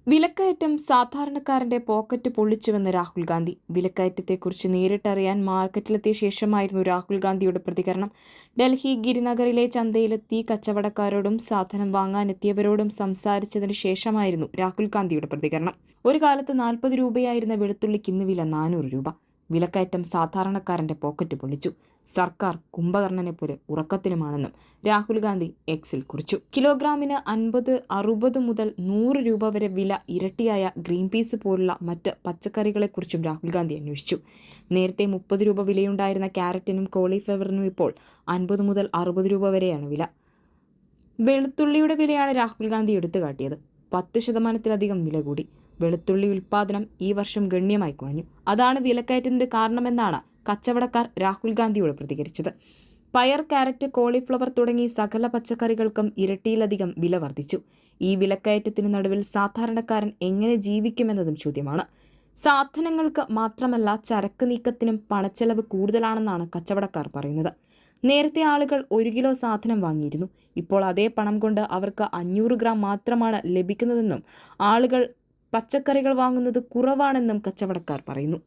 വിലക്കയറ്റം സാധാരണക്കാരന്റെ പോക്കറ്റ് പൊള്ളിച്ചുവെന്ന് രാഹുൽ ഗാന്ധി. വിലക്കയറ്റത്തെക്കുറിച്ച് നേരിട്ടറിയാൻ മാർക്കറ്റിലെത്തിയ ശേഷമായിരുന്നു രാഹുൽ ഗാന്ധിയുടെ പ്രതികരണം. ഡൽഹി ഗിരിനഗറിലെ ചന്തയിലെത്തി കച്ചവടക്കാരോടും സാധനം വാങ്ങാനെത്തിയവരോടും സംസാരിച്ചതിനു ശേഷമായിരുന്നു രാഹുൽ ഗാന്ധിയുടെ പ്രതികരണം. ഒരു കാലത്ത് 40 രൂപയായിരുന്ന വെളുത്തുള്ളിക്ക് ഇന്ന് വില 400 രൂപ. വിലക്കയറ്റം സാധാരണക്കാരന്റെ പോക്കറ്റ് പൊള്ളിച്ചു. സർക്കാർ കുംഭകർണനെ പോലെ ഉറക്കത്തിലുമാണെന്നും രാഹുൽ ഗാന്ധി എക്സിൽ കുറിച്ചു. കിലോഗ്രാമിന് 50, 60 മുതൽ 100 രൂപ വരെ വില ഇരട്ടിയായ ഗ്രീൻ പീസ് പോലുള്ള മറ്റ് പച്ചക്കറികളെക്കുറിച്ചും രാഹുൽ ഗാന്ധി അന്വേഷിച്ചു. നേരത്തെ 30 രൂപ വിലയുണ്ടായിരുന്ന ക്യാരറ്റിനും കോളിഫ്ലവറിനും ഇപ്പോൾ 50 മുതൽ 60 രൂപ വരെയാണ് വില. വെളുത്തുള്ളിയുടെ വിലയാണ് രാഹുൽ ഗാന്ധി എടുത്തുകാട്ടിയത്. 10% വില കൂടി. വെളുത്തുള്ളി ഉൽപ്പാദനം ഈ വർഷം ഗണ്യമായി കുറഞ്ഞു. അതാണ് വിലക്കയറ്റത്തിന്റെ കാരണമെന്നാണ് കച്ചവടക്കാർ രാഹുൽ ഗാന്ധിയോട് പ്രതികരിച്ചത്. പയർ, കാരറ്റ്, കോളിഫ്ലവർ തുടങ്ങി സകല പച്ചക്കറികൾക്കും ഇരട്ടിയിലധികം വില വർദ്ധിച്ചു. ഈ വിലക്കയറ്റത്തിന് നടുവിൽ സാധാരണക്കാരൻ എങ്ങനെ ജീവിക്കുമെന്നതും ചോദ്യമാണ്. സാധനങ്ങൾക്ക് മാത്രമല്ല, ചരക്ക് നീക്കത്തിനും പണച്ചെലവ് കൂടുതലാണെന്നാണ് കച്ചവടക്കാർ പറയുന്നത്. നേരത്തെ ആളുകൾ 1 കിലോ സാധനം വാങ്ങിയിരുന്നു. ഇപ്പോൾ അതേ പണം കൊണ്ട് അവർക്ക് 500 ഗ്രാം മാത്രമാണ് ലഭിക്കുന്നതെന്നും ആളുകൾ പച്ചക്കറികൾ വാങ്ങുന്നത് കുറവാണെന്നും കച്ചവടക്കാർ പറയുന്നു.